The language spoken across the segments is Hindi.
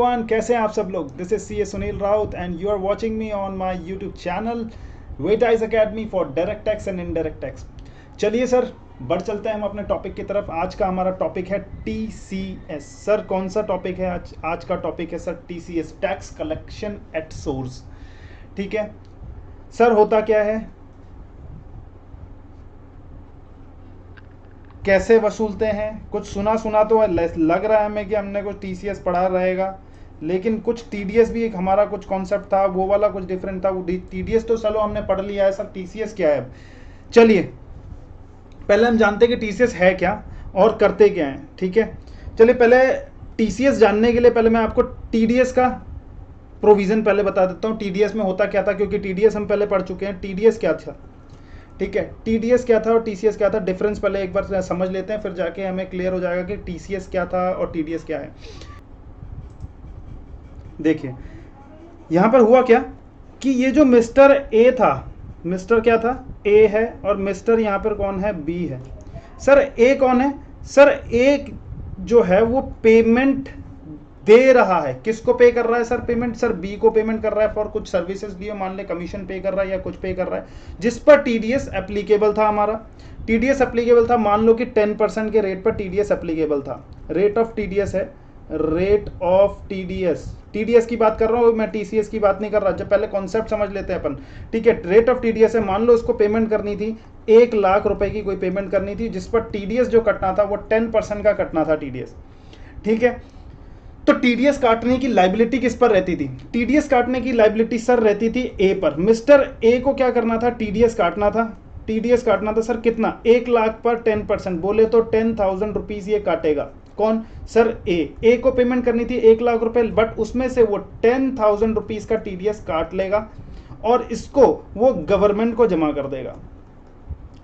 एवरीवन, कैसे हैं आप सब लोग। This is C A Sunil Raut and you are watching me on my YouTube channel Vetize academy for direct tax and indirect tax. चलिए सर, बढ़ चलते हैं हम अपने टॉपिक की तरफ। आज का हमारा टॉपिक है TCS। सर कौन सा टॉपिक है आज का टॉपिक है sir TCS, tax collection at source. ठीक है सर, होता क्या है, कैसे वसूलते हैं। कुछ सुना तो लग रहा है हमें कि हमने कुछ TCS पढ़ा रहेगा, लेकिन कुछ TDS भी एक हमारा कुछ कॉन्सेप्ट था, वो वाला कुछ डिफरेंट था। वो TDS तो चलो हमने पढ़ लिया है सर, TCS क्या है। चलिए पहले हम जानते हैं कि TCS है क्या और करते क्या है। ठीक है, चलिए पहले TCS जानने के लिए पहले मैं आपको TDS का प्रोविजन पहले बता देता हूँ। TDS में होता क्या था, क्योंकि TDS हम पहले पढ़ चुके हैं। TDS क्या था, ठीक है, TDS क्या था और TCS क्या था, डिफरेंस पहले एक बार समझ लेते हैं, फिर जाके हमें क्लियर हो जाएगा कि TCS क्या था और TDS क्या है। देखिए यहां पर हुआ क्या कि ये जो मिस्टर ए था, मिस्टर क्या था, ए है, और मिस्टर यहां पर कौन है, बी है। सर ए कौन है, सर ए जो है वो पेमेंट दे रहा है। किसको पे कर रहा है सर पेमेंट, सर बी को पेमेंट कर रहा है फॉर कुछ सर्विसेज दिए, मान ले कमीशन पे कर रहा है या कुछ पे कर रहा है, जिस पर TDS एप्लीकेबल था। हमारा TDS एप्लीकेबल था, मान लो कि 10% के रेट पर TDS एप्लीकेबल था। रेट ऑफ TDS है, रेट ऑफ TDS की बात कर रहा हूँ मैं, TCS की बात नहीं कर रहा। जब पहले कॉन्सेप्ट समझ लेते हैं अपन। ठीक है, रेट ऑफ TDS है, मान लो इसको पेमेंट करनी थी 1 लाख रुपए की कोई पेमेंट करनी थी, जिस पर TDS जो कटना था वो 10% का कटना था TDS। ठीक है, तो TDS काटने की लाइबिलिटी किस पर रहती थी, TDS काटने की लाइबिलिटी सर रहती थी ए पर। मिस्टर ए को क्या करना था, TDS काटना था। TDS काटना था सर कितना, 1 लाख पर 10%, बोले तो 10,000 रुपीज ये काटेगा। कौन, सर ए को पेमेंट करनी थी 1 लाख रुपए, बट उसमें से वो 10,000 रुपीज का TDS काट लेगा और इसको वो गवर्नमेंट को जमा कर देगा।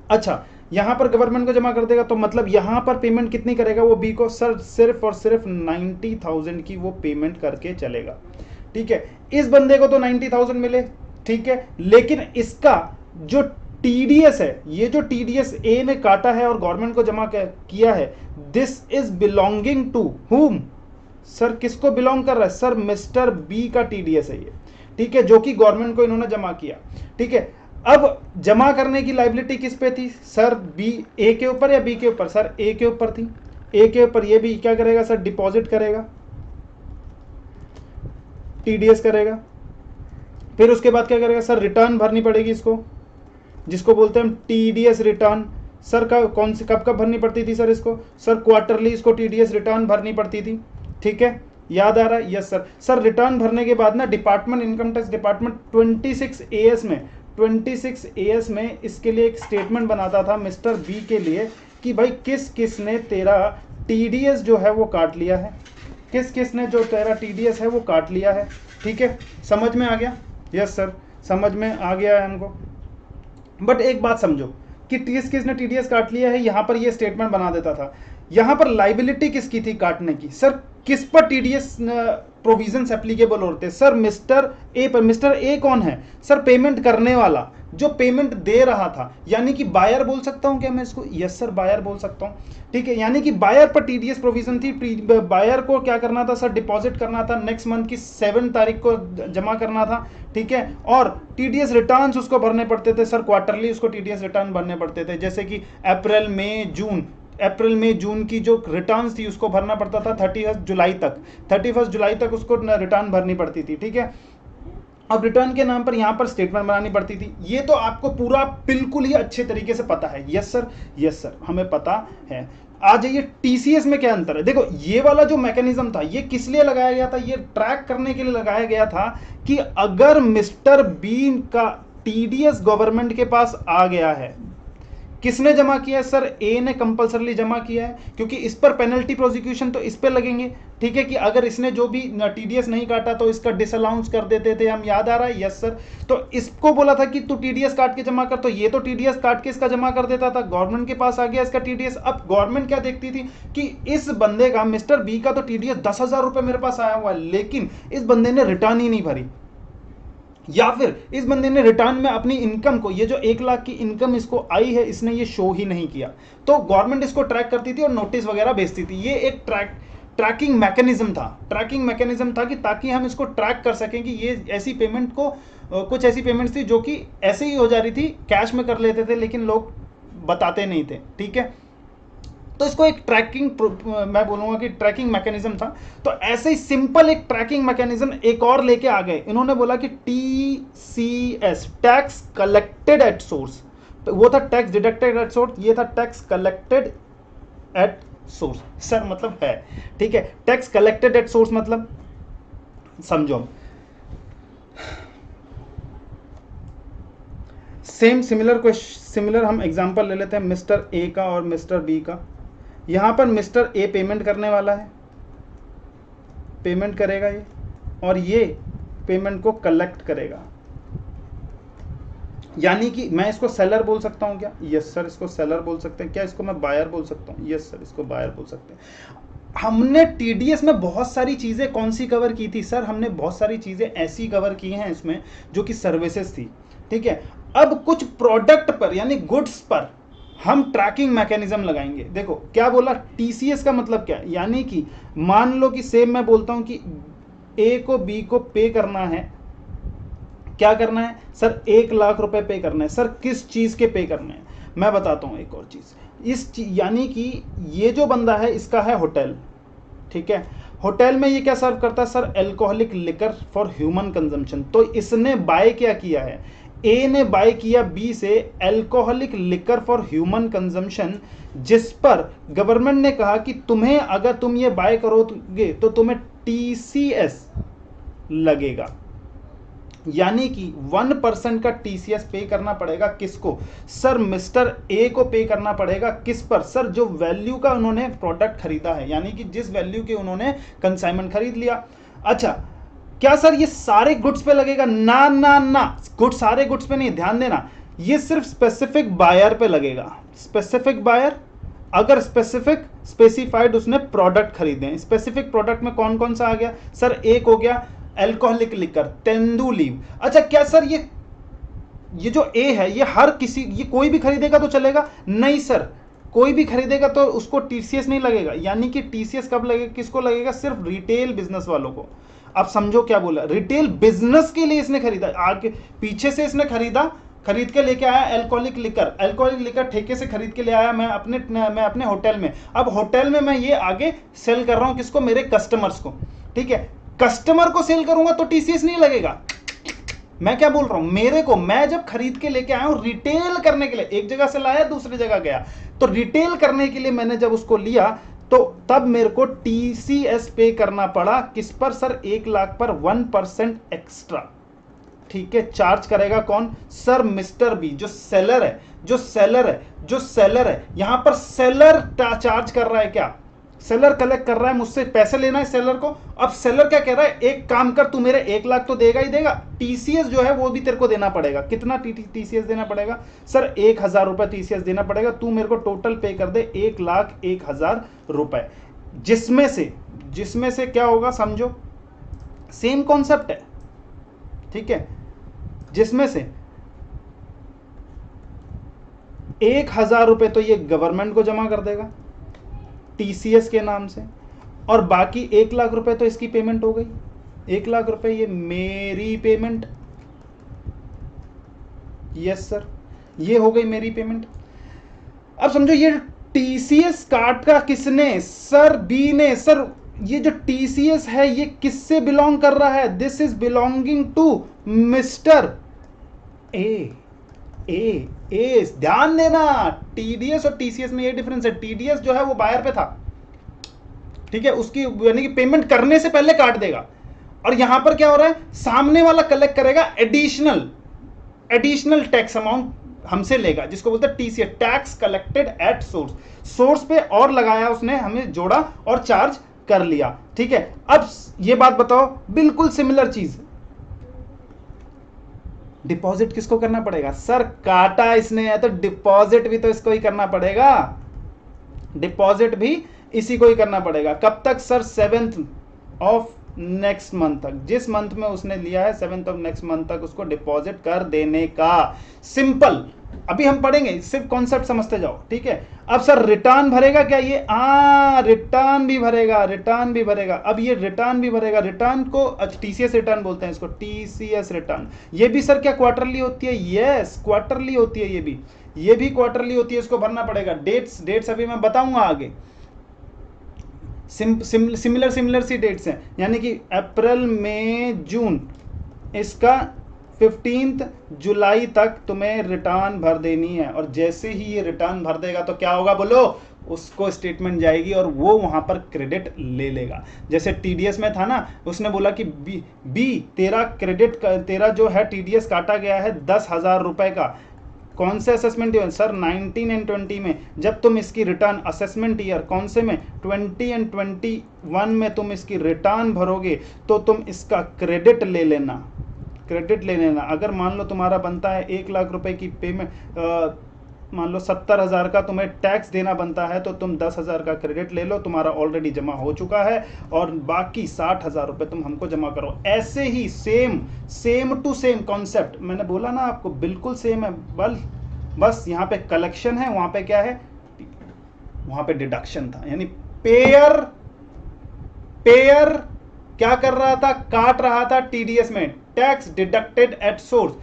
अच्छा, यहां पर गवर्नमेंट को जमा कर देगा, तो मतलब यहां पर पेमेंट कितनी करेगा वो बी को, सर सिर्फ और सिर्फ 90,000 की वो पेमेंट करके चलेगा। ठीक है, इस बंदे को तो 90,000 मिले, ठीक है, लेकिन इसका जो TDS है, ये जो TDS ए ने काटा है और गवर्नमेंट को जमा किया है, this is belonging to whom, sir किसको बिलोंग कर रहा है, सर मिस्टर बी का TDS है ये। ठीक है, जो कि गवर्नमेंट को इन्होंने जमा किया। ठीक है, अब जमा करने की लाइबिलिटी किस पे थी, सर बी, ए के ऊपर या बी के ऊपर, सर ए के ऊपर थी। ए के ऊपर ये भी क्या करेगा सर, डिपॉजिट करेगा, TDS करेगा। फिर उसके बाद क्या करेगा सर, रिटर्न भरनी पड़ेगी इसको, जिसको बोलते हैं हम TDS रिटर्न। सर का कौन सी कब भरनी पड़ती थी सर इसको, सर क्वार्टरली इसको TDS रिटर्न भरनी पड़ती थी। ठीक है, याद आ रहा है, यस सर। सर रिटर्न भरने के बाद ना department, income tax department 26 AS में इसके लिए एक स्टेटमेंट बनाता था मिस्टर बी के लिए कि भाई किस किस ने तेरा TDS जो है वो काट लिया है, किस किस ने जो तेरा TDS है वो काट लिया है। ठीक है, समझ में आ गया, यस सर, समझ में आ गया है हमको। बट एक बात समझो कि किसने TDS काट लिया है, यहां पर ये स्टेटमेंट बना देता था। यहां पर लाइबिलिटी किसकी थी काटने की, सर किस पर TDS प्रोविजंस एप्लीकेबल होते, सर मिस्टर ए पर। मिस्टर ए कौन है, सर पेमेंट करने वाला, जो पेमेंट दे रहा था, यानी कि बायर बोल सकता हूं क्या मैं इसको, यस सर बायर बोल सकता हूं। ठीक है, यानी कि बायर पर TDS प्रोविजन थी। बायर को क्या करना था सर, डिपॉजिट करना था, नेक्स्ट मंथ की 7 तारीख को जमा करना था। ठीक है, और TDS रिटर्न्स उसको भरने पड़ते थे सर, क्वार्टरली उसको TDS रिटर्न भरने पड़ते थे, जैसे कि अप्रैल मई जून की जो रिटर्न्स थी उसको भरना पड़ता था 31 जुलाई तक उसको रिटर्न भरनी पड़ती थी। ठीक है, अब रिटर्न के नाम पर यहां पर स्टेटमेंट बनानी पड़ती थी। ये तो आपको पूरा बिल्कुल ही अच्छे तरीके से पता है, यस सर हमें पता है। आ जाइए TCS में क्या अंतर है। देखो ये वाला जो मैकेनिज्म था ये किस लिए लगाया गया था, ये ट्रैक करने के लिए लगाया गया था कि अगर मिस्टर बी का TDS गवर्नमेंट के पास आ गया है, किसने जमा किया है सर, ए ने कंपलसरली जमा किया है, क्योंकि इस पर पेनल्टी प्रोसिक्यूशन तो इस पे लगेंगे। ठीक है, कि अगर इसने जो भी TDS नहीं काटा तो इसका डिसअलाउंस कर देते थे हम, याद आ रहा है, यस सर। तो इसको बोला था कि तू TDS काट के जमा कर, तो ये तो TDS काट के इसका जमा कर देता था, गवर्नमेंट के पास आ गया इसका TDS। अब गवर्नमेंट क्या देखती थी कि इस बंदे का, मिस्टर बी का तो TDS 10,000 रुपए मेरे पास आया हुआ है, लेकिन इस बंदे ने रिटर्न ही नहीं भरी, या फिर इस बंदे ने रिटर्न में अपनी इनकम को, ये जो 1 लाख की इनकम इसको आई है, इसने ये शो ही नहीं किया। तो गवर्नमेंट इसको ट्रैक करती थी और नोटिस वगैरह भेजती थी। ये एक ट्रैकिंग मैकेनिज्म था कि ताकि हम इसको ट्रैक कर सकें कि ये ऐसी पेमेंट को कुछ ऐसी पेमेंट्स थी जो कि ऐसे ही हो जा रही थी, कैश में कर लेते थे लेकिन लोग बताते नहीं थे, ठीक है। तो इसको एक ट्रैकिंग, मैं बोलूंगा कि ट्रैकिंग मैकेनिज्म था। तो ऐसे ही सिंपल एक ट्रैकिंग मैकेनिज्म एक और लेके आ गए, इन्होंने बोला कि TCS, tax collected at source, वो था टैक्स डिडक्टेड एट सोर्स, ये था tax collected at source. Sir मतलब है, ठीक है, टैक्स कलेक्टेड एट सोर्स मतलब समझो, सिमिलर हम एग्जांपल ले लेते हैं मिस्टर ए का और मिस्टर बी का। यहां पर मिस्टर ए पेमेंट करने वाला है, पेमेंट करेगा ये, और ये पेमेंट को कलेक्ट करेगा। यानी कि मैं इसको सेलर बोल सकता हूं क्या? यस सर, इसको सेलर बोल सकते हैं। क्या इसको मैं बायर बोल सकता हूं? यस सर, इसको बायर बोल सकते हैं। हमने टीडीएस में बहुत सारी चीजें कौन सी कवर की थी सर? हमने बहुत सारी चीजें ऐसी कवर की हैं इसमें जो कि सर्विसेज थी, ठीक है। अब कुछ प्रोडक्ट पर यानी गुड्स पर हम ट्रैकिंग मैकेनिज्म लगाएंगे। देखो क्या बोला, टीसीएस का मतलब क्या, यानी कि मान लो कि सेम मैं बोलता हूं कि ए को बी को पे करना है, क्या करना है सर? 1 लाख रुपए पे करना है। सर किस चीज के पे करने हैं? मैं बताता हूं एक और चीज, यानी कि ये जो बंदा है इसका है होटल, ठीक है। होटल में ये क्या सर्व करता है sir? Alcoholic liquor for human consumption. तो इसने बाय क्या किया है? ए ने बाय किया बी से alcoholic liquor for human consumption, जिस पर गवर्नमेंट ने कहा कि तुम्हें, अगर तुम ये बाय करोगे तो तुम्हें टीसीएस लगेगा। यानी कि 1% का टीसीएस पे करना पड़ेगा। किसको सर? मिस्टर ए को पे करना पड़ेगा। किस पर सर? जो वैल्यू का उन्होंने प्रोडक्ट खरीदा है, यानी कि जिस वैल्यू के उन्होंने कंसाइनमेंट खरीद लिया। अच्छा, क्या सर ये सारे गुड्स पे लगेगा? ना ना ना, गुड्स सारे गुड्स पे नहीं, ध्यान देना, ये सिर्फ स्पेसिफिक बायर पे लगेगा। स्पेसिफिक बायर, अगर स्पेसिफाइड उसने प्रोडक्ट खरीदे हैं। स्पेसिफिक प्रोडक्ट में कौन कौन सा आ गया सर? एक हो गया अल्कोहलिक लिकर, तेंदुलीव। अच्छा, क्या सर ये जो ए है ये हर किसी, ये कोई भी खरीदेगा तो चलेगा? नहीं सर, कोई भी खरीदेगा तो उसको टीसीएस नहीं लगेगा। यानी कि टीसीएस कब लगेगा? किसको लगेगा? सिर्फ रिटेल बिजनेस वालों को। अब समझो क्या बोला, रिटेल बिजनेस के लिए इसने खरीदा, आगे पीछे से इसने खरीद के लेके आया अल्कोहलिक लिकर ठेके से खरीद के ले आया मैं अपने होटल में। अब होटल में मैं ये आगे सेल कर रहा हूं, किसको? मेरे कस्टमर्स को, ठीक है। कस्टमर को सेल करूंगा तो टीसीएस नहीं लगेगा। मैं क्या बोल रहा हूं, मेरे को, मैं जब खरीद के लेके आया हूं रिटेल करने के लिए, एक जगह से लाया दूसरी जगह गया, तो रिटेल करने के लिए मैंने जब उसको लिया तो तब मेरे को टीसीएस पे करना पड़ा। किस पर सर? 1 लाख पर 1% एक्स्ट्रा, ठीक है। चार्ज करेगा कौन सर? मिस्टर बी, जो सेलर है। यहां पर सेलर चार्ज कर रहा है। क्या सेलर कलेक्ट कर रहा है मुझसे, पैसे लेना है सेलर को। अब सेलर क्या कह रहा है? एक काम कर, तू मेरे 1 लाख तो देगा ही देगा, टीसीएस जो है वो भी तेरे को देना पड़ेगा। कितना टीसीएस देना पड़ेगा सर? 1000 रुपए टीसीएस देना पड़ेगा। तू मेरे को टोटल पे कर दे 1,01,000 रुपए, जिसमें से क्या होगा समझो, सेम कॉन्सेप्ट है, ठीक है। जिसमें से 1000 रुपए तो ये गवर्नमेंट को जमा कर देगा टीसीएस के नाम से, और बाकी 1 लाख रुपए तो इसकी पेमेंट हो गई। 1 लाख रुपए ये मेरी पेमेंट, यस सर, ये हो गई मेरी पेमेंट। अब समझो ये टीसीएस काट का किसने? सर बी ने। सर ये जो टीसीएस है ये किससे बिलोंग कर रहा है? This is belonging to mister A. ध्यान देना, टीडीएस और टीसीएस में ये डिफरेंस है। टीडीएस जो है वो बायर पे था, ठीक है, उसकी यानी कि पेमेंट करने से पहले काट देगा। और यहां पर क्या हो रहा है? सामने वाला कलेक्ट करेगा एडिशनल टैक्स अमाउंट हमसे लेगा, जिसको बोलते हैं TCS, tax collected at source पे और लगाया उसने, हमें जोड़ा और चार्ज कर लिया, ठीक है। अब ये बात बताओ, बिल्कुल सिमिलर चीज, डिपॉजिट किसको करना पड़ेगा? सर काटा इसने है तो डिपॉजिट भी तो इसको ही करना पड़ेगा, डिपॉजिट भी इसी को ही करना पड़ेगा। कब तक sir? 7th of next month तक, जिस मंथ में उसने लिया है 7th ऑफ नेक्स्ट मंथ तक उसको डिपॉजिट कर देने का। सिंपल, अभी हम पढ़ेंगे, सिर्फ कॉन्सेप्ट समझते जाओ, ठीक है। अब सर रिटर्न भरेगा क्या ये? रिटर्न भी भरेगा, रिटर्न भी भरेगा। अब ये रिटर्न भी भरेगा, रिटर्न को टीसीएस रिटर्न बोलते हैं इसको, टीसीएस रिटर्न। ये भी सर क्या क्वार्टरली होती है? यस, क्वार्टरली होती है, ये भी क्वार्टरली होती है, इसको भरना पड़ेगा। डेट्स अभी मैं बताऊंगा आगे। सिमिलर सी डेट्स हैं, यानी कि अप्रैल मई जून, इसका 15 जुलाई तक तुम्हें रिटर्न भर देनी है। और जैसे ही ये रिटर्न भर देगा तो क्या होगा बोलो? उसको स्टेटमेंट जाएगी और वो वहां पर क्रेडिट ले लेगा। जैसे टीडीएस में था ना, उसने बोला कि बी तेरा क्रेडिट, तेरा जो है टीडीएस काटा गया है 10,000 रुपए का। कौन से असेसमेंट ईयर? सर 19 एंड 20 में। जब तुम इसकी रिटर्न असेसमेंट ईयर कौन से में? 20 एंड 21 में तुम इसकी रिटर्न भरोगे तो तुम इसका क्रेडिट ले लेना, क्रेडिट ले लेना। अगर मान लो तुम्हारा बनता है 1 लाख रुपए की पेमेंट, मान लो 70,000 का तुम्हें टैक्स देना बनता है, तो तुम 10,000 का क्रेडिट ले लो, तुम्हारा ऑलरेडी जमा हो चुका है, और बाकी 60,000 रुपए तुम हमको जमा करो। ऐसे ही सेम टू सेम कॉन्सेप्ट, मैंने बोला ना आपको, बिल्कुल सेम है। बस यहाँ पे कलेक्शन है, वहां पे क्या है? वहां पे डिडक्शन था। यानी पेयर क्या कर रहा था? काट रहा था टीडीएस में, tax deducted at source.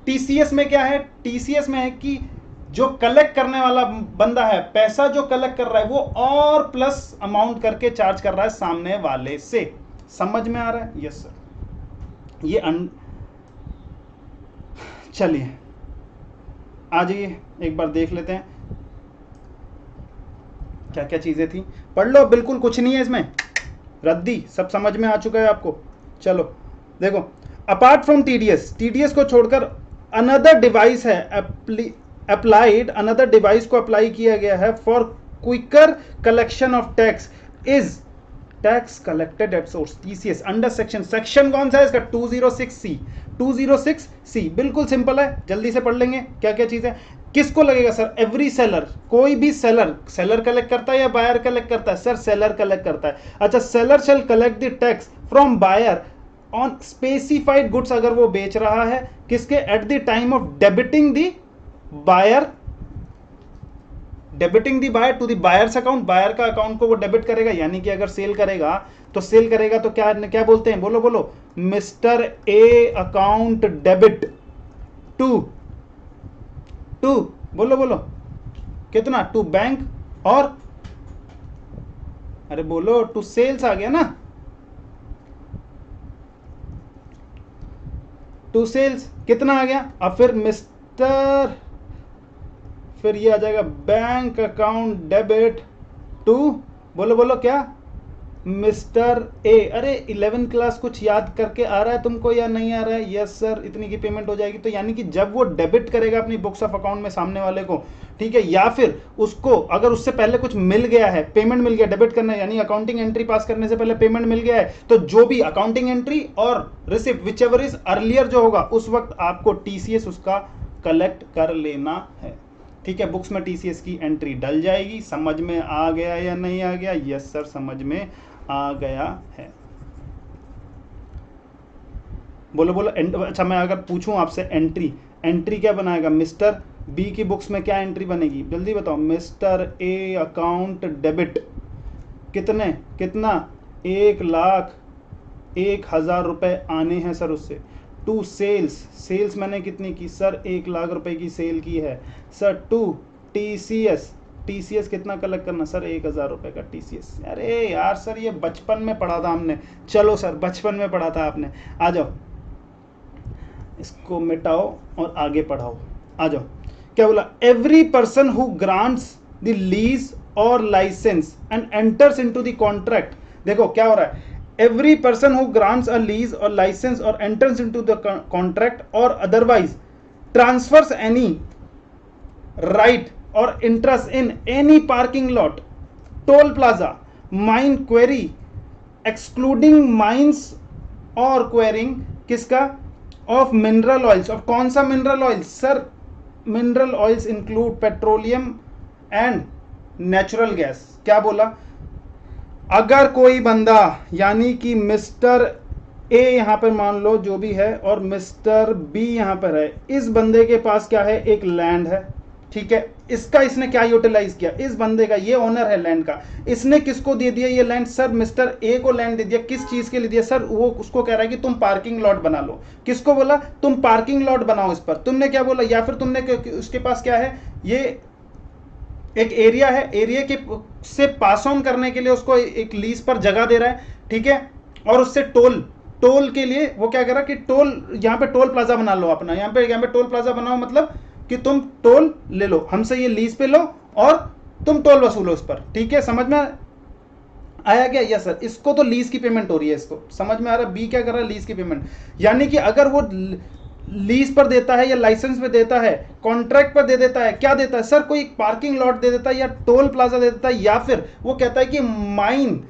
TCS में क्या है? टीसीएस में है कि जो कलेक्ट करने वाला बंदा है, पैसा जो कलेक्ट कर रहा है, वो और प्लस अमाउंट करके चार्ज कर रहा है सामने वाले से। समझ में आ रहा है? Yes sir. ये चलिए आ जाइए, एक बार देख लेते हैं क्या क्या चीजें थी। पढ़ लो, बिल्कुल कुछ नहीं है इसमें, रद्दी सब समझ में आ चुका है आपको। चलो देखो, अपार्ट फ्रॉम टीडीएस को छोड़कर अनदर डिवाइस है अप्लाइड, अनदर डिवाइस को अप्लाई किया गया है for quicker collection of tax is tax collected at source, TCS under section कौन सा है इसका? 206C। बिल्कुल सिंपल है, जल्दी से पढ़ लेंगे क्या क्या चीजें। किसको लगेगा सर? एवरी सेलर, कोई भी सेलर कलेक्ट करता है या बायर कलेक्ट करता है? सर सेलर कलेक्ट करता है। अच्छा, seller shall collect the tax from buyer on specified goods, अगर वो बेच रहा है किसके? At the time of debiting the buyer to the buyer's account, buyer का अकाउंट को वो डेबिट करेगा। यानी कि अगर सेल करेगा तो क्या बोलते हैं? बोलो mister A account debit to बोलो कितना? टू बैंक, और अरे बोलो टू सेल्स आ गया ना, टू सेल्स कितना आ गया? अब फिर ये आ जाएगा बैंक अकाउंट डेबिट टू, बोलो क्या? Mister A. अरे 11 क्लास कुछ याद करके आ रहा है तुमको या नहीं आ रहा है? यस सर, इतनी की पेमेंट हो जाएगी। तो यानी कि जब वो डेबिट करेगा अपनी बुक्स ऑफ अकाउंट में सामने वाले को, ठीक है, या फिर उसको अगर उससे पहले कुछ मिल गया है, पेमेंट मिल गया, डेबिट करना यानी अकाउंटिंग एंट्री पास करने से पहले पेमेंट मिल गया है, तो जो भी अकाउंटिंग एंट्री और receipt which ever is earlier जो होगा, उस वक्त आपको टीसीएस उसका कलेक्ट कर लेना है। ठीक है, बुक्स में टीसीएस की एंट्री डल जाएगी। समझ में आ गया या नहीं आ गया? यस सर, समझ में आ गया है। बोलो। अच्छा, मैं अगर पूछूं आपसे एंट्री क्या बनाएगा? मिस्टर बी की बुक्स में क्या एंट्री बनेगी? जल्दी बताओ। मिस्टर ए अकाउंट डेबिट कितना? 1,01,000 रुपए आने हैं सर उससे। टू सेल्स मैंने कितनी की? सर 1 लाख रुपए की सेल की है सर। टू टीसीएस कितना कलेक्ट करना? सर 1,000 रुपए का टीसीएस। अरे यार सर, ये बचपन में पढ़ा था हमने। चलो सर, बचपन में पढ़ा था आपने। आ जाओ, इसको मिटाओ और आगे पढ़ाओ। आ जाओ, क्या बोला? Every person who grants the lease or licence and enters into the contract. देखो क्या हो रहा है? Every person who grants a lease or license or enters into the contract or otherwise transfers any right or interest in any parking lot, toll plaza, mine quarry, excluding mines or quarrying किसका? of mineral oils। और कौन सा mineral oils? Sir mineral oils include petroleum and natural gas। क्या बोला? अगर कोई बंदा, यानी कि मिस्टर ए यहाँ पर मान लो जो भी है, और मिस्टर बी यहाँ पर है। इस बंदे के पास क्या है, एक लैंड है, ठीक है। इसका इसने क्या यूटिलाइज किया, इस बंदे का, ये ओनर है लैंड का, इसने किसको दे दिया ये लैंड, सर मिस्टर ए को लैंड दे दिया। किस चीज के लिए दिया सर, वो उसको कह रहा है कि तुम पार्किंग लॉट बना लो। किसको बोला, तुम पार्किंग लॉट बनाओ इस पर। तुमने क्या बोला, या फिर तुमने उसके पास क्या है, ये एक एरिया है, एरिया के से पास ऑन करने के लिए उसको एक लीज पर जगह दे रहा है, ठीक है। और उससे टोल के लिए वो क्या कर रहा है कि टोल, यहाँ पे टोल प्लाजा बना लो अपना, यहाँ पे टोल प्लाजा बनाओ, मतलब कि तुम टोल ले लो हमसे, ये लीज पे लो और तुम टोल वसूलो उस पर, ठीक है। समझ में आया क्या, यस सर। इसको तो लीज की पेमेंट हो रही है, इसको समझ में आ रहा है। बी क्या कर रहा है, लीज की पेमेंट। यानी कि अगर वो लीज पर देता है या लाइसेंस पे देता है, कॉन्ट्रैक्ट पर दे देता है, क्या देता है सर, कोई पार्किंग लॉट दे देता है या टोल प्लाजा दे देता है, या फिर वो कहता है कि माइन,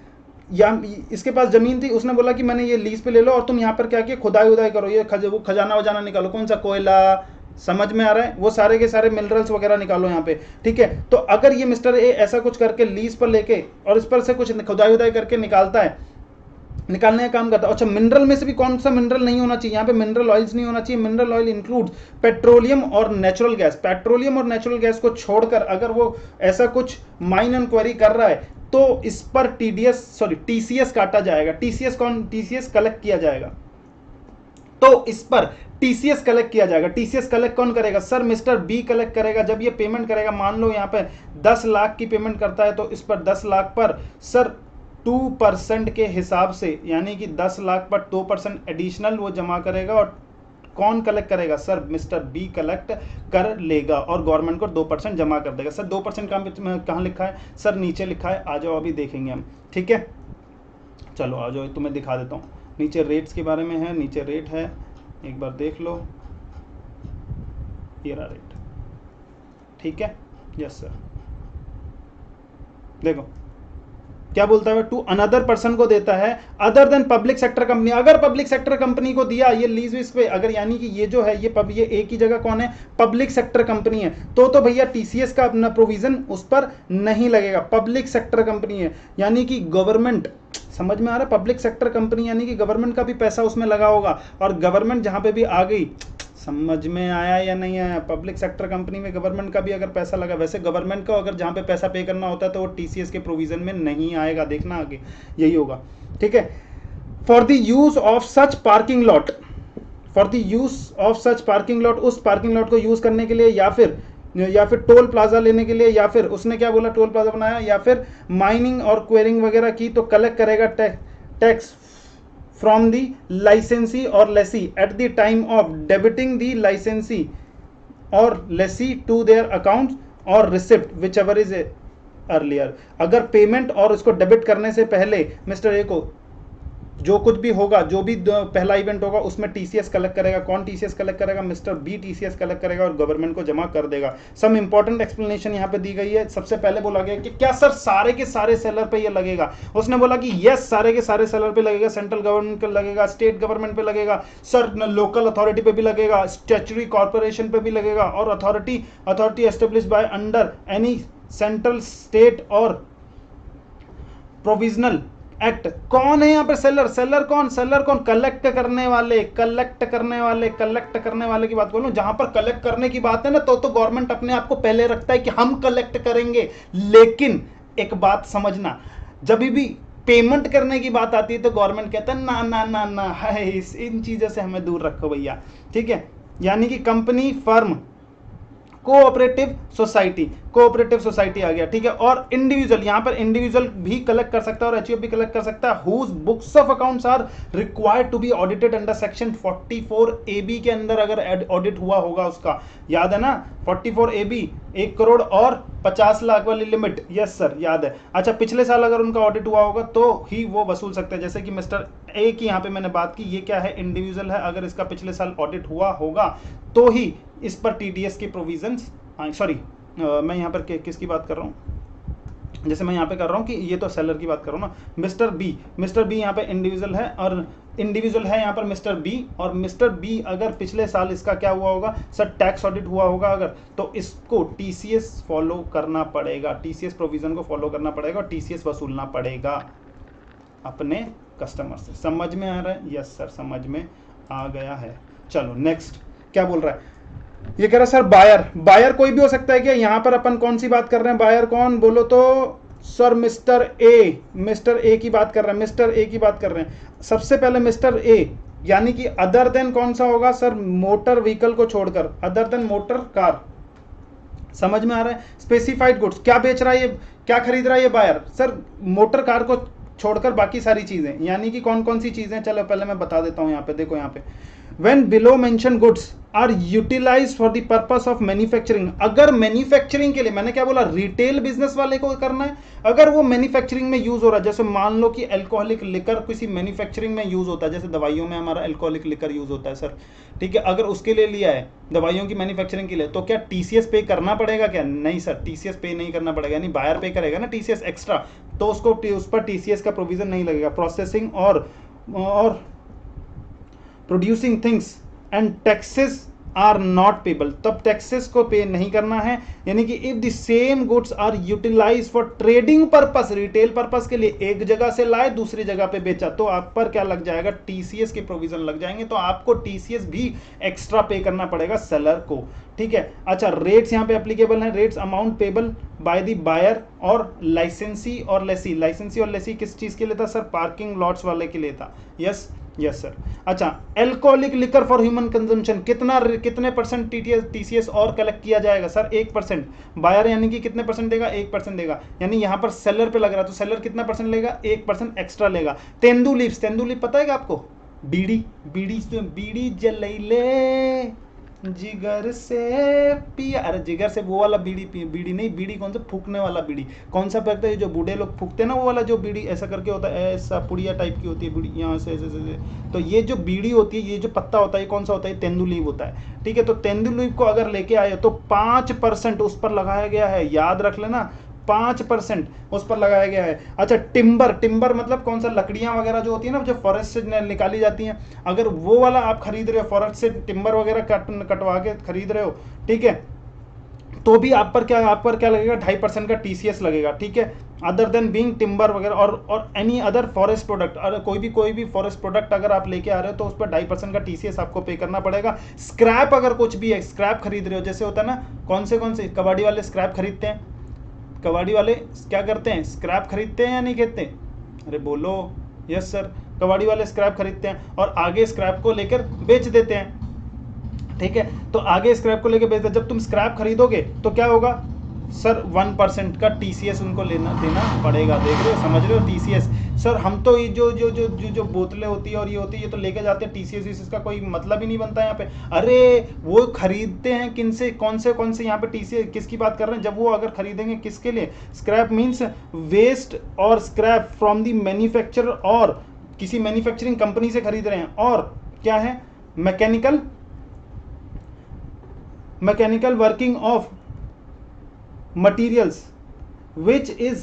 या इसके पास जमीन थी, उसने बोला कि मैंने ये लीज पे ले लो और तुम यहाँ पर क्या किया, खुदाई उदाई करो, ये वो खजाना वजाना निकालो, कौन सा कोयला, समझ में आ रहा है, वो सारे के सारे मिनरल्स वगैरह निकालो यहाँ पे, ठीक है। तो अगर ये मिस्टर ए ऐसा कुछ करके लीज पर लेके और इस पर से कुछ खुदाई उदाई करके निकालता है, निकालने का काम करता है। अच्छा, मिनरल में से भी कौन सा मिनरल नहीं होना चाहिए, यहाँ पे मिनरल ऑयल्स नहीं होना चाहिए। मिनरल ऑयल इंक्लूड पेट्रोलियम और नेचुरल गैस। पेट्रोलियम और नेचुरल गैस को छोड़कर अगर वो ऐसा कुछ माइन एंड क्वेरी कर रहा है तो इस पर टीसीएस काटा जाएगा। टीसीएस कलेक्ट किया जाएगा, तो इस पर टीसीएस कलेक्ट किया जाएगा। टीसीएस कलेक्ट कौन करेगा, सर मिस्टर बी कलेक्ट करेगा। जब ये पेमेंट करेगा, मान लो यहाँ पे 10 लाख की पेमेंट करता है, तो इस पर 10 लाख पर सर 2% के हिसाब से, यानी कि 10 लाख पर 2% एडिशनल वो जमा करेगा। और कौन कलेक्ट करेगा, सर मिस्टर बी कलेक्ट कर लेगा और गवर्नमेंट को 2% जमा कर देगा। सर 2% कहाँ लिखा है, सर नीचे लिखा है, आ जाओ अभी देखेंगे हम, ठीक है। चलो आ जाओ, तुम्हें दिखा देता हूँ। नीचे रेट्स के बारे में है, नीचे रेट है, एक बार देख लो, ये रहा रेट, ठीक है। यस सर, देखो क्या बोलता है, टू अनदर पर्सन को देता है other than public sector company. अगर पब्लिक सेक्टर कंपनी को दिया ये लीज विज पे, अगर यानी कि ये जो है ये एक ही जगह कौन है, पब्लिक सेक्टर कंपनी है, तो भैया टीसीएस का अपना प्रोविजन उस पर नहीं लगेगा। पब्लिक सेक्टर कंपनी है यानी कि गवर्नमेंट, समझ में आ रहा है, पब्लिक सेक्टर कंपनी यानी कि गवर्नमेंट का भी पैसा उसमें लगा होगा, और गवर्नमेंट जहां पे भी आ गई, समझ में आया या नहीं आया, पब्लिक सेक्टर कंपनी में गवर्नमेंट का भी अगर पैसा लगा, वैसे गवर्नमेंट को अगर जहां पे पैसा पे करना होता है तो वो टीसीएस के प्रोविजन में नहीं आएगा, देखना आगे यही होगा, ठीक है। For the use of such parking lot, for the use of such parking lot, उस पार्किंग लॉट को यूज करने के लिए, या फिर टोल प्लाजा लेने के लिए, या फिर उसने क्या बोला, टोल प्लाजा बनाया, या फिर माइनिंग और क्वेरिंग वगैरह की, तो कलेक्ट करेगा tax from the licensee or lessee at the time of debiting the licensee or lessee to their accounts or receipt whichever is earlier। अगर पेमेंट और उसको डेबिट करने से पहले मिस्टर ए को जो कुछ भी होगा, जो भी पहला इवेंट होगा, उसमें टीसीएस कलेक्ट करेगा। कौन टीसीएस कलेक्ट करेगा, मिस्टर बी टीसीएस कलेक्ट करेगा और गवर्नमेंट को जमा कर देगा। सम इंपॉर्टेंट एक्सप्लेनेशन यहाँ पे दी गई है। सबसे पहले बोला गया कि क्या सर सारे के सारे सेलर पे ये लगेगा, उसने बोला कि यस सारे के सारे सेलर पे लगेगा, सेंट्रल गवर्नमेंट पे लगेगा, स्टेट गवर्नमेंट पे लगेगा, सर लोकल अथॉरिटी पे भी लगेगा, स्टैट्यूटरी कॉर्पोरेशन पे भी लगेगा, और authority establish by under any central state और प्रोविजनल एक्ट। कौन है यहाँ पे सेलर, सेलर कौन, कलेक्ट करने वाले की बात बोलूं, जहां पर कलेक्ट करने की बात है ना, तो गवर्नमेंट अपने आप को पहले रखता है कि हम कलेक्ट करेंगे। लेकिन एक बात समझना, जब भी पेमेंट करने की बात आती है तो गवर्नमेंट कहता है ना ना ना ना, है इन चीजों से हमें दूर रखो भैया, ठीक है। यानी कि कंपनी, फर्म, कोऑपरेटिव सोसाइटी आ गया, ठीक है। और इंडिविजुअल, यहां पर इंडिविजुअल भी कलेक्ट कर सकता है और एचयूएफ भी कलेक्ट कर सकता है। Whose books of accounts are required to be audited under section 44 AB के अंदर अगर ऑडिट हुआ होगा उसका, याद है ना 44 AB, 1 करोड़ और 50 लाख वाली लिमिट, यस सर याद है। अच्छा, पिछले साल अगर उनका ऑडिट हुआ होगा तो ही वो वसूल सकते हैं। जैसे कि मिस्टर ए की यहाँ पे मैंने बात की, ये क्या है, इंडिविजुअल है, अगर इसका पिछले साल ऑडिट हुआ होगा तो ही इस पर टीडीएस के प्रोविजंस, सॉरी मैं यहाँ पर किसकी बात कर रहा हूँ, जैसे मैं यहाँ पे कर रहा हूँ कि ये तो सेलर की बात कर रहा हूँ ना। मिस्टर बी यहाँ पे इंडिविजुअल है, और इंडिविजुअल है यहाँ पर मिस्टर बी, और मिस्टर बी अगर पिछले साल इसका क्या हुआ होगा, सर टैक्स ऑडिट हुआ होगा अगर, तो इसको टीसीएस फॉलो करना पड़ेगा, टीसीएस प्रोविजन को फॉलो करना पड़ेगा और टीसीएस वसूलना पड़ेगा अपने कस्टमर से। समझ में आ रहा है? यस सर, समझ में आ गया है। चलो नेक्स्ट क्या बोल रहा है, ये कह रहा है सर बायर, बायर कोई भी हो सकता है क्या? यहां पर अपन कौन सी बात कर रहे हैं, बायर कौन बोलो तो sir mister A, mister A की बात कर रहे हैं, मिस्टर ए की बात कर रहे हैं। सबसे पहले मिस्टर ए, यानी कि अदर देन कौन सा होगा सर, मोटर व्हीकल को छोड़कर, अदर देन मोटर कार। समझ में आ रहा है? स्पेसिफाइड गुड्स क्या बेच रहा है ये, क्या खरीद रहा है ये बायर सर, मोटर कार को छोड़कर बाकी सारी चीजें, यानी कि कौन कौन सी चीजें, चलो पहले मैं बता देता हूं। यहाँ पे देखो, यहाँ पे when below mentioned goods are utilized for the purpose of manufacturing, अगर मैन्युफैक्चरिंग के लिए, मैंने क्या बोला, रिटेल बिजनेस वाले को करना है, अगर वो मैन्युफैक्चरिंग में यूज हो रहा है, जैसे मान लो कि अल्कोहलिक लिकर किसी मैन्युफैक्चरिंग में यूज होता है, जैसे दवाइयों में हमारा अल्कोहलिक लिकर यूज होता है सर, ठीक है, अगर उसके लिए लिया है दवाइयों की मैन्युफैक्चरिंग के लिए, तो क्या टीसीएस पे करना पड़ेगा क्या? नहीं सर, टीसीएस पे नहीं करना पड़ेगा, यानी बायर पे करेगा ना टीसीएस एक्स्ट्रा, तो उसको उस पर टीसीएस का प्रोविजन नहीं लगेगा। प्रोसेसिंग और producing things and taxes are not payable, तब टैक्सेस को पे नहीं करना है। यानी कि if the same goods are utilize for trading purpose, retail purpose के लिए एक जगह से लाए दूसरी जगह पे बेचा, तो आप पर क्या लग जाएगा, टीसीएस के प्रोविजन लग जाएंगे, तो आपको टीसीएस भी एक्स्ट्रा पे करना पड़ेगा सेलर को, ठीक है। अच्छा, रेट्स यहाँ पे एप्लीकेबल है, rates amount payable by the buyer और लाइसेंसी और लेसी। लाइसेंसी और लेसी किस चीज के लिए था सर? पार्किंग लॉट्स वाले के लिए था। Yes yes sir. अच्छा, alcoholic liquor for human consumption, कितने परसेंट टीसीएस और कलेक्ट किया जाएगा सर? 1%। बायर यानी कि कितने परसेंट देगा? 1% देगा, यानी यहाँ पर सेलर पे लग रहा है, तो सेलर कितना परसेंट लेगा? 1% एक्स्ट्रा लेगा। तेंदू लीव्स, तेंदू लीव पता है क्या आपको? बीड़ी, बीड़ी जलैले जिगर से पिया, अरे जिगर से वो वाला बीड़ी, बीड़ी नहीं, बीड़ी कौन सा, फूकने वाला बीड़ी, कौन सा फेंकते हैं जो बूढ़े लोग फूकते हैं ना, वो वाला जो बीड़ी ऐसा करके होता है, ऐसा पुड़िया टाइप की होती है बीड़ी, यहाँ से ऐसे। तो ये जो बीड़ी होती है, ये जो पत्ता होता है, कौन सा होता है? तेंदू लीव होता है, ठीक है। तो तेंदू लीव को अगर लेके आए तो 5% उस पर लगाया गया है, याद रख लेना, 5% उस पर लगाया गया है। अच्छा, टिम्बर, टिम्बर मतलब कौन सा, लकड़ियां वगैरह जो होती है ना, जो फॉरेस्ट से निकाली जाती हैं, अगर वो वाला आप खरीद रहे हो, फॉरेस्ट से टिम्बर वगैरह कटवा के खरीद रहे हो, ठीक है, तो भी आप पर क्या लगेगा? 2.5% का टीसीएस लगेगा, ठीक है। अदर देन बीइंग टिम्बर वगैरह और एनी अदर फॉरेस्ट प्रोडक्ट, अगर कोई भी फॉरेस्ट प्रोडक्ट अगर आप लेके आ रहे हो, तो उस पर 2.5% का टीसीएस आपको पे करना पड़ेगा। स्क्रैप अगर कुछ भी है, स्क्रैप खरीद रहे हो, जैसे होता है ना, कौन से कबाड़ी वाले स्क्रैप खरीदते हैं, कबाड़ी वाले क्या करते हैं? स्क्रैप खरीदते हैं या नहीं खरीदते? अरे बोलो। यस सर, कबाड़ी वाले स्क्रैप खरीदते हैं और आगे स्क्रैप को लेकर बेच देते हैं, ठीक है। तो आगे स्क्रैप को लेकर बेच देते, जब तुम स्क्रैप खरीदोगे तो क्या होगा सर? 1% का टीसीएस उनको देना पड़ेगा। देख रहे हो, समझ रहे हो? टीसीएस सर, हम तो ये जो बोतलें होती है और ये होती है, ये तो लेके जाते हैं, टीसीएस इसका कोई मतलब ही नहीं बनता यहाँ पे। अरे वो खरीदते हैं किन से, कौन से यहाँ पे टीसीएस किसकी बात कर रहे हैं? जब वो अगर खरीदेंगे किसके लिए? स्क्रैप मीन्स वेस्ट और स्क्रैप फ्रॉम दी मैन्युफैक्चरर, और किसी मैन्युफैक्चरिंग कंपनी से खरीद रहे हैं, और क्या है? Mechanical working of materials which is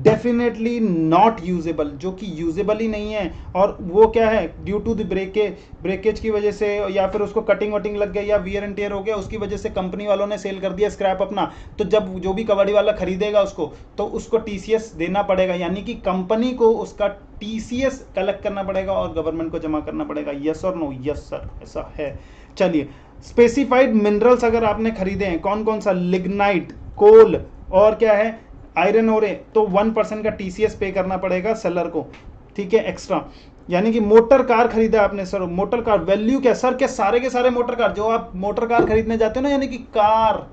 definitely not usable, जो कि यूजेबल ही नहीं है, और वो क्या है? ड्यू टू द ब्रेकेज की वजह से, या फिर उसको कटिंग वटिंग लग गया, या वियर एंड टेयर हो गया, उसकी वजह से कंपनी वालों ने सेल कर दिया स्क्रैप अपना, तो जब जो भी कबाड़ी वाला खरीदेगा उसको, तो उसको टीसीएस देना पड़ेगा, यानी कि कंपनी को उसका टीसीएस कलेक्ट करना पड़ेगा और गवर्नमेंट को जमा करना पड़ेगा। यस और नो? यस सर, ऐसा है। चलिए, स्पेसिफाइड मिनरल्स अगर आपने खरीदे हैं, कौन सा? लिग्नाइट, कोल, और क्या है? आयरन ओरे, तो 1% का टीसीएस पे करना पड़ेगा सेलर को, ठीक है, एक्स्ट्रा। यानी कि मोटर कार खरीदा आपने सर, मोटर कार वैल्यू क्या सर? क्या सारे के सारे मोटर कार, जो आप मोटर कार खरीदने जाते हो ना, यानी कि कार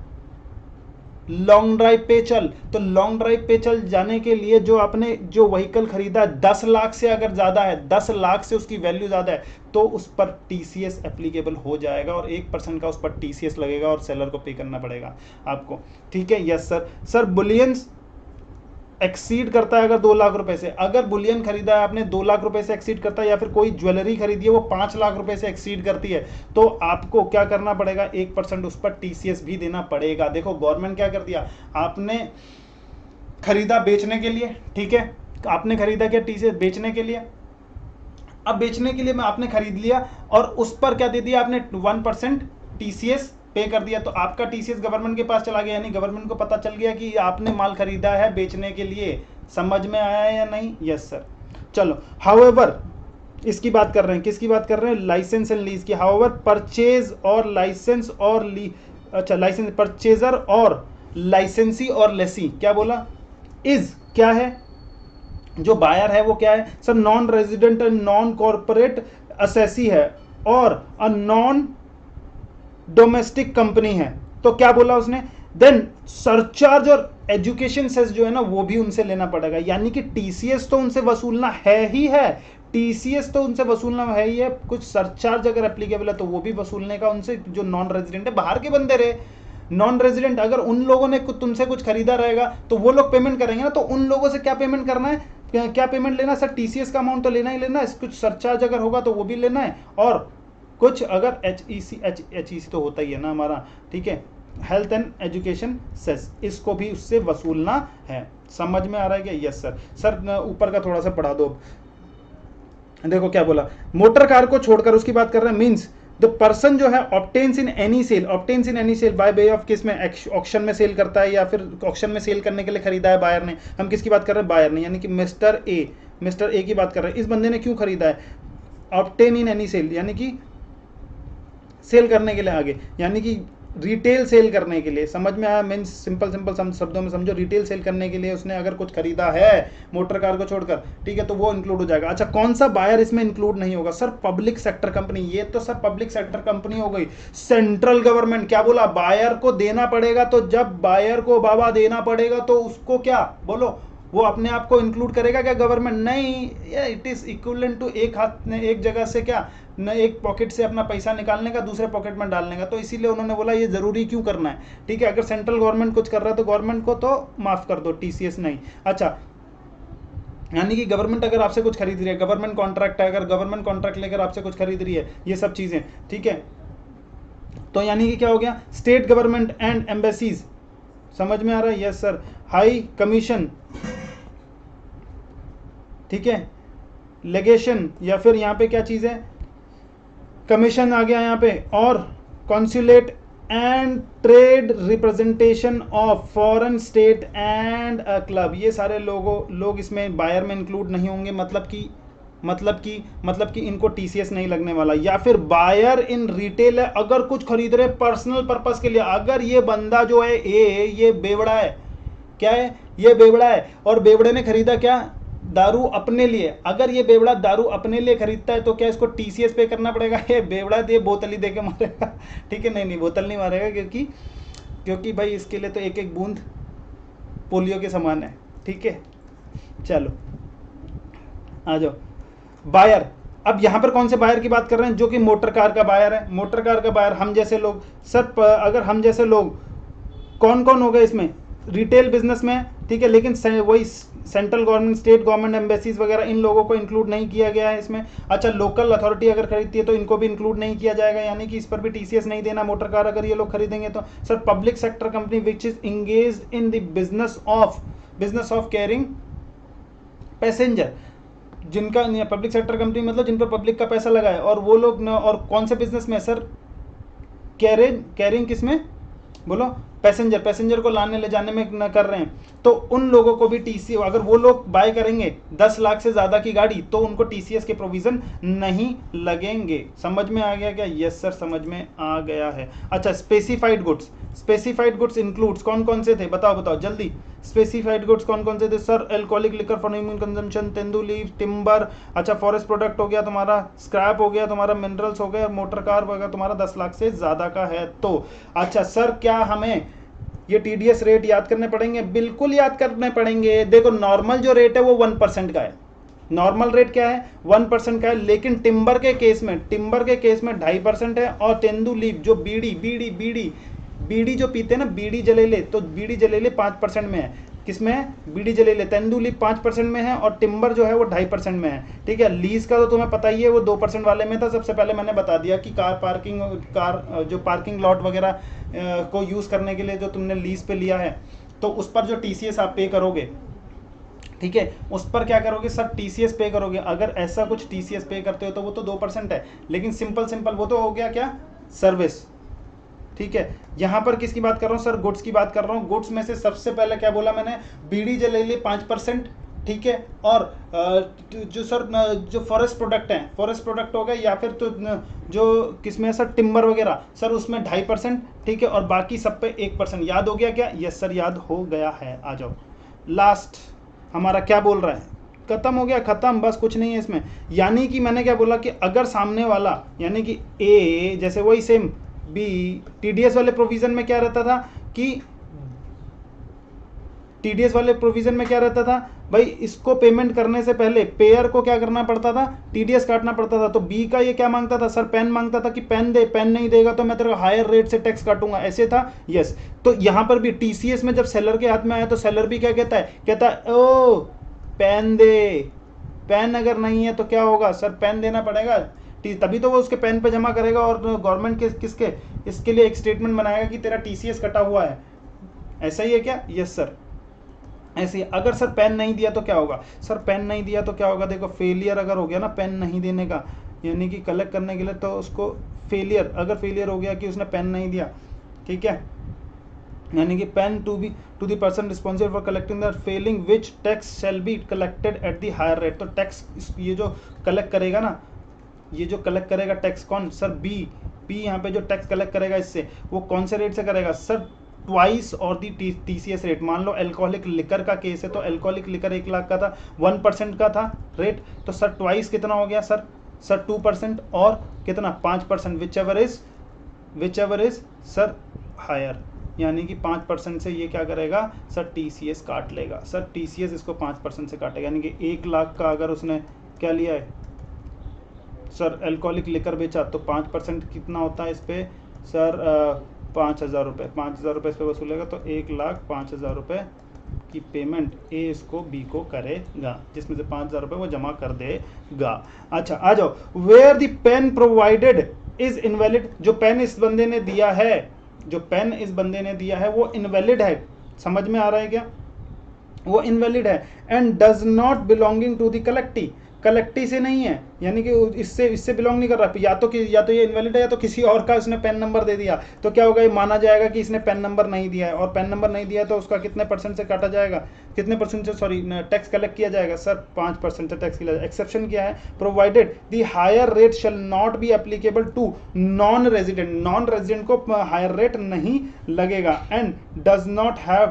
लॉन्ग ड्राइव पे चल, तो लॉन्ग ड्राइव पे चल जाने के लिए जो आपने जो व्हीकल खरीदा 10 लाख से अगर ज्यादा है, 10 लाख से उसकी वैल्यू ज्यादा है, तो उस पर टीसीएस एप्लीकेबल हो जाएगा और 1% का उस पर टीसीएस लगेगा और सेलर को पे करना पड़ेगा आपको, ठीक है। Yes sir. Sir bullions exceed करता है अगर 2 लाख रुपए से, अगर बुलियन खरीदा है आपने 2 लाख रुपए से एक्सीड करता है, या फिर कोई ज्वेलरी खरीदी है वो 5 लाख रुपए से एक्सीड करती है, तो आपको क्या करना पड़ेगा? 1% उस पर टीसीएस भी देना पड़ेगा। देखो गवर्नमेंट क्या कर दिया, आपने खरीदा बेचने के लिए, ठीक है, आपने खरीदा क्या? टीसीएस बेचने के लिए। अब बेचने के लिए में आपने खरीद लिया और उस पर क्या दे दिया आपने? 1% टीसीएस पे कर दिया, तो आपका टीसीएस गवर्नमेंट के पास चला गया, यानी गवर्नमेंट को पता चल गया कि आपने माल खरीदा है बेचने के लिए। समझ में आया या नहीं? Yes sir. चलो, हाउएवर इसकी बात कर रहे हैं, किसकी बात कर रहे हैं, लाइसेंस एंड लीज की। हाउएवर परचेज और लाइसेंस और अच्छा लाइसेंस, परचेजर और लाइसेंसी और लेसी, क्या बोला, इज क्या है, जो बायर है वो क्या है sir, non resident and non corporate assessee है और अ नॉन डोमेस्टिक कंपनी है। तो क्या बोला उसने, देन सरचार्ज और एजुकेशन सेस जो है ना वो भी उनसे लेना पड़ेगा, यानी कि टीसीएस तो उनसे वसूलना है ही है, टीसीएस तो उनसे वसूलना है ही है, कुछ सरचार्ज अगर एप्लीकेबल है तो वो भी वसूलने का उनसे, जो नॉन रेजिडेंट है, बाहर के बंदे रहे, नॉन रेजिडेंट, अगर उन लोगों ने तुमसे कुछ खरीदा रहेगा तो वो लोग पेमेंट करेंगे ना, तो उन लोगों से क्या पेमेंट करना है, क्या पेमेंट लेना सर, टीसीएस का अमाउंट तो लेना ही लेना है, कुछ सरचार्ज अगर होगा तो वो भी लेना है, और कुछ अगर एचईसी तो होता ही है ना हमारा, ठीक है, हेल्थ एंड एजुकेशन सेस, इसको भी उससे वसूलना है। समझ में आ रहा है क्या, यस सर। सर ऊपर का थोड़ा सा पढ़ा दो, देखो क्या बोला, मोटर कार को छोड़कर उसकी बात कर रहे हैं, मींस द पर्सन जो है obtains in any sale by way of, किस में, ऑक्शन में सेल करता है या फिर ऑक्शन में सेल करने के लिए खरीदा है बायर ने, हम किसकी बात कर रहे हैं, बायर ने, यानी कि मिस्टर ए की बात कर रहे हैं, इस बंदे ने क्यों खरीदा है, ऑब्टेन इन एनी सेल, यानी कि सेल करने के लिए, आगे यानी कि रिटेल सेल करने के लिए, समझ में आया, मीन्स सिंपल शब्दों में समझो, रिटेल सेल करने के लिए उसने अगर कुछ खरीदा है मोटर कार को छोड़कर, ठीक है, तो वो इंक्लूड हो जाएगा। अच्छा, कौन सा बायर इसमें इंक्लूड नहीं होगा सर, पब्लिक सेक्टर कंपनी, ये तो सर पब्लिक सेक्टर कंपनी हो गई, सेंट्रल गवर्नमेंट, क्या बोला, बायर को देना पड़ेगा, तो जब बायर को बाबा देना पड़ेगा तो उसको क्या बोलो, वो अपने आप को इंक्लूड करेगा क्या गवर्नमेंट, नहीं, इट इज इक्विवेलेंट टू एक हाथ ने एक जगह से क्या न, एक पॉकेट से अपना पैसा निकालने का दूसरे पॉकेट में डालने का, तो इसीलिए उन्होंने बोला ये जरूरी क्यों करना है, ठीक है, अगर सेंट्रल गवर्नमेंट कुछ कर रहा है तो गवर्नमेंट को तो माफ कर दो, टीसीएस नहीं। अच्छा, यानी कि गवर्नमेंट अगर आपसे कुछ खरीद रही है, गवर्नमेंट कॉन्ट्रैक्ट है, अगर गवर्नमेंट कॉन्ट्रैक्ट लेकर आपसे कुछ खरीद रही है, ये सब चीजें, ठीक है, तो यानी कि क्या हो गया, स्टेट गवर्नमेंट एंड एम्बेसीज, समझ में आ रहा है, यस सर, हाई कमीशन, ठीक है, लेगेशन, या फिर यहाँ पे क्या चीज है, कमीशन आ गया यहाँ पे, और consulate and trade representation of foreign state and a club, ये सारे लोग इसमें बायर में इंक्लूड नहीं होंगे, मतलब कि इनको टीसीएस नहीं लगने वाला। या फिर बायर इन रिटेल है, अगर कुछ खरीद रहे पर्सनल पर्पस के लिए, अगर ये बंदा जो है ये बेवड़ा है, क्या है, ये बेवड़ा है, और बेवड़े ने खरीदा क्या, दारू अपने लिए, अगर ये बेवड़ा दारू अपने लिए खरीदता है तो क्या इसको टीसीएस पे करना पड़ेगा, ये बेवड़ा दे बोतल ही दे के मारेगा, ठीक है, नहीं बोतल नहीं मारेगा, क्योंकि भाई इसके लिए तो एक एक बूंद पोलियो के समान है, ठीक है। चलो आ जाओ, बायर, अब यहां पर कौन से बायर की बात कर रहे हैं, जो कि मोटर कार का बायर है, मोटर कार का बायर हम जैसे लोग सर, अगर हम जैसे लोग कौन कौन हो गए इसमें, रिटेल बिजनेस में, ठीक है, लेकिन वही central government, state government, embassies वगैरह, इन लोगों को इंक्लूड नहीं किया गया है इसमें। अच्छा, लोकल अथॉरिटी अगर खरीदती है तो इनको भी इंक्लूड नहीं किया जाएगा, यानी कि इस पर भी टीसीएस नहीं देना, मोटर कार अगर ये लोग खरीदेंगे तो। Sir, public sector company which is engage in the business of carrying passenger, जिनका पब्लिक सेक्टर कंपनी मतलब जिन पर पब्लिक का पैसा लगा है, और वो लोग और कौन से बिजनेस में सर, कैरिंग किस में बोलो, पैसेंजर को लाने ले जाने में न कर रहे हैं, तो उन लोगों को भी टीसी, अगर वो लोग बाय करेंगे 10 लाख से ज्यादा की गाड़ी तो उनको टीसीएस के प्रोविजन नहीं लगेंगे। समझ में आ गया क्या, यस सर समझ में आ गया है। अच्छा, स्पेसिफाइड गुड्स इंक्लूड्स कौन कौन से थे, बताओ जल्दी, स्पेसिफाइड गुड्स कौन कौन से थे sir, alcoholic liquor for human consumption, tendu leave, timber, अच्छा फॉरेस्ट प्रोडक्ट हो गया तुम्हारा, स्क्रैप हो गया तुम्हारा, मिनरल्स हो गया, मोटर कार वगैरह तुम्हारा 10 लाख से ज्यादा का है तो। अच्छा सर, क्या हमें ये टीडीएस रेट याद करने पड़ेंगे, बिल्कुल याद करने पड़ेंगे। देखो, नॉर्मल जो रेट है वो 1% का है, नॉर्मल रेट क्या है 1% का है, लेकिन टिम्बर के केस में 2.5% है, और तेंदू लीव जो बीड़ी जो पीते हैं ना, बीड़ी जलेले, तो बीड़ी जलेले 5% में है, किसमें है, बीड़ी जलेले, तेंदू लीव 5% में है, और टिम्बर जो है वो 2.5% में है, ठीक है। लीज का तो तुम्हें पता ही है, वो 2% वाले में था। सबसे पहले मैंने बता दिया कि कार जो पार्किंग लॉट वगैरह को यूज करने के लिए जो तुमने लीज पे लिया है, तो उस पर जो टीसीएस आप पे करोगे, ठीक है, उस पर क्या करोगे सर, टीसीएस पे करोगे। अगर ऐसा कुछ टीसीएस पे करते हो तो वो तो 2% है, लेकिन सिंपल वो तो हो गया क्या, सर्विस, ठीक है। यहां पर किसकी बात कर रहा हूं सर, गुड्स की बात कर रहा हूं। गुड्स में से सबसे पहले क्या बोला मैंने, बीड़ी जलेले 5%, ठीक है। और जो सर जो फॉरेस्ट प्रोडक्ट हैं, फॉरेस्ट प्रोडक्ट हो गए या फिर तो जो किसमें सर टिम्बर वगैरह सर उसमें 2.5%, ठीक है, और बाकी सब पे 1%। याद हो गया क्या? यस सर याद हो गया है। आ जाओ लास्ट हमारा क्या बोल रहा है, खत्म हो गया, खत्म, बस कुछ नहीं है इसमें। यानी कि मैंने क्या बोला कि अगर सामने वाला यानी कि ए जैसे वही सेम बी, टीडीएस वाले प्रोविजन में क्या रहता था कि टीडीएस वाले प्रोविजन में क्या रहता था भाई, इसको पेमेंट करने से पहले पेयर को क्या करना पड़ता था, टीडीएस काटना पड़ता था। तो बी का ये क्या मांगता था सर, पेन मांगता था कि पेन दे, पेन नहीं देगा तो मैं तेरे को हायर रेट से टैक्स काटूंगा, ऐसे था। यस, तो यहां पर भी टीसीएस में जब सेलर के हाथ में आया तो सेलर भी क्या कहता है, कहता है ओ पेन दे, पेन अगर नहीं है तो क्या होगा सर, पेन देना पड़ेगा, तभी तो वो उसके पेन पे जमा करेगा और गवर्नमेंट के किसके इसके लिए एक स्टेटमेंट बनाएगा कि तेरा टीसीएस कटा हुआ है। ऐसा ही है क्या? यस सर ऐसे ही। अगर सर पेन नहीं दिया तो क्या होगा सर, पेन नहीं दिया तो क्या होगा, देखो फेलियर अगर हो गया ना पेन नहीं देने का, यानी कि कलेक्ट करने के लिए, तो उसको फेलियर, अगर फेलियर हो गया कि उसने पेन नहीं दिया, ठीक है, यानी कि PAN to the person responsible for collecting the failing which tax shall be collected at the higher rate. तो टैक्स ये जो कलेक्ट करेगा ना, ये जो कलेक्ट करेगा टैक्स कौन सर, बी यहाँ पे जो टैक्स कलेक्ट करेगा इससे, वो कौन से रेट से करेगा सर, ट्वाइस और दी टीसीएस रेट। मान लो अल्कोहलिक लिकर का केस है तो अल्कोहलिक लिकर 1 लाख का था, 1% का था रेट, तो सर ट्वाइस कितना हो गया सर 2% और कितना 5%, whichever is sir higher, यानी कि 5% से ये क्या करेगा सर, टीसीएस काट लेगा सर, टीसीएस इसको 5% से काटेगा, यानी कि 1 लाख का अगर उसने क्या लिया है सर अल्कोहलिक लिकर बेचा तो 5% कितना होता है इस पे सर 5,000 रुपये, 5,000 रुपये इस पर वसूलेगा तो 1,05,000 रुपये की पेमेंट ए इसको बी को करेगा, जिसमें से 5,000 रुपये वो जमा कर देगा। अच्छा आ जाओ, where the PAN provided is invalid, जो पेन इस बंदे ने दिया है, जो पेन इस बंदे ने दिया है वो इनवैलिड है, समझ में आ रहा है क्या, वो इनवैलिड है, and does not belonging to the collectee, collectee से नहीं है, यानी कि इससे बिलोंग नहीं कर रहा, या तो ये इनवैलिड है या तो किसी और का उसने पेन नंबर दे दिया, तो क्या होगा, ये माना जाएगा कि इसने पेन नंबर नहीं दिया है, और पेन नंबर नहीं दिया है तो उसका कितने परसेंट से काटा जाएगा, कितने परसेंट से सॉरी टैक्स कलेक्ट किया जाएगा सर, 5% से टैक्स किया जाएगा। एक्सेप्शन क्या है, provided the higher rate shall not be applicable to non resident, non resident को हायर रेट नहीं लगेगा, and does not have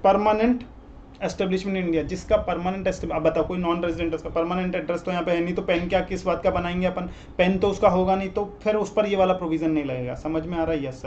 permanent establishment in India, जिसका परमानेंट, अब बताओ कोई नॉन रेजिडेंट उसका परमानेंट एड्रेस तो यहाँ पे है नहीं, तो पेन क्या किस बात का बनाएंगे अपन, पेन तो उसका होगा नहीं, तो फिर उस पर ये वाला प्रोविजन नहीं लगेगा। समझ में आ रहा है? Yes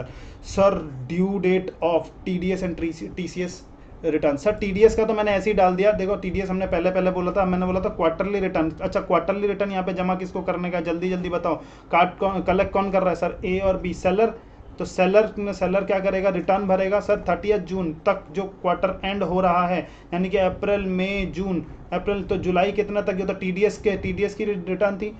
sir due date of TDS and TCS return, sir TDS का तो मैंने ऐसे ही डाल दिया, देखो टीडीएस हमने पहले बोला था, मैंने बोला था क्वार्टरली रिटर्न। अच्छा क्वार्टरली रिटर्न यहाँ पे जमा किसको करने का, जल्दी बताओ, कलेक्ट कौन कर रहा है सर, ए और बी, सेलर, तो सेलर क्या करेगा, रिटर्न भरेगा सर 30 जून तक, जो क्वार्टर एंड हो रहा है, यानी कि अप्रैल मई जून, अप्रैल तो जुलाई कितना तक, जो तो टीडीएस की रिटर्न थी,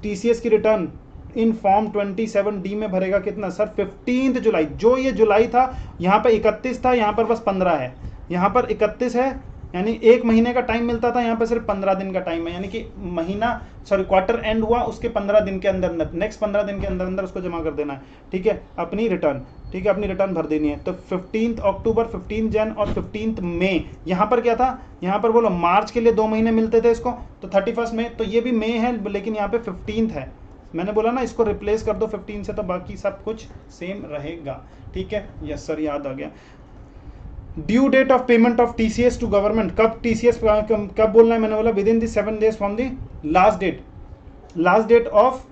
टीसीएस की रिटर्न इन फॉर्म 27D में भरेगा कितना सर 15 जुलाई, जो ये जुलाई था यहाँ पर 31 था, यहाँ पर बस 15 है, यहाँ पर 31 है, यानी 1 महीने का टाइम मिलता था, यहाँ पर सिर्फ 15 दिन का टाइम है, यानी कि महीना सॉरी क्वार्टर एंड हुआ उसके 15 दिन के अंदर नेक्स्ट 15 दिन के अंदर उसको जमा कर देना है, ठीक है, अपनी रिटर्न, ठीक है, अपनी रिटर्न भर देनी है। तो 15 अक्टूबर, 15 जन और 15 मई, यहाँ पर क्या था, यहाँ पर बोलो मार्च के लिए 2 महीने मिलते थे इसको, तो 31 मई, तो ये भी मई है लेकिन यहाँ पे 15 है, मैंने बोला ना इसको रिप्लेस कर दो 15 से, तो बाकी सब कुछ सेम रहेगा, ठीक है। यस सर याद आ गया। Due date of payment of TCS to government, कब टीसीएस कब बोलना है, मैंने बोला within the 7 days from the last date of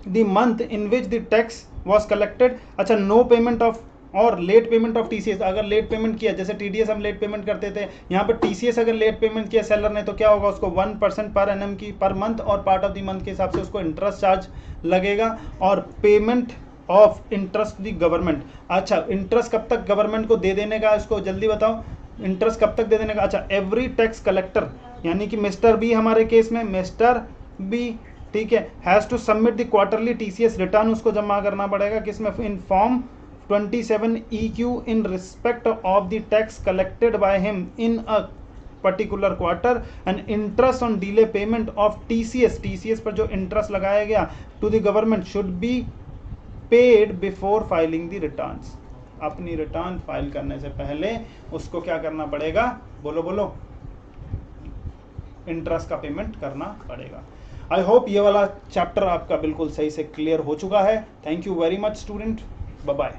the month in which the tax was collected. अच्छा नो पेमेंट ऑफ और लेट पेमेंट ऑफ टीसीएस, अगर लेट पेमेंट किया, जैसे टीडीएस हम लेट पेमेंट करते थे, यहाँ पर टीसीएस अगर लेट पेमेंट किया सेलर ने, तो क्या होगा, उसको 1% पर एनएम की पर मंथ और पार्ट ऑफ द मंथ के हिसाब से उसको इंटरेस्ट चार्ज लगेगा, और payment of interest the government. अच्छा इंटरेस्ट कब तक गवर्नमेंट को दे देने का, इसको जल्दी बताओ, इंटरेस्ट कब तक दे देने का। अच्छा एवरी टैक्स कलेक्टर, यानी कि मिस्टर बी, हमारे केस में मिस्टर बी, ठीक है, has to submit the quarterly TCS return, उसको जमा करना पड़ेगा किसमें, in form 27 EQ in respect of the tax collected by him in a particular quarter, and interest on delay payment of TCS पर जो इंटरेस्ट लगाया गया to the government should be paid before filing the returns। अपनी रिटर्न फाइल करने से पहले उसको क्या करना पड़ेगा, बोलो इंटरेस्ट का पेमेंट करना पड़ेगा। आई होप ये वाला चैप्टर आपका बिल्कुल सही से क्लियर हो चुका है। Thank you very much student, bye bye.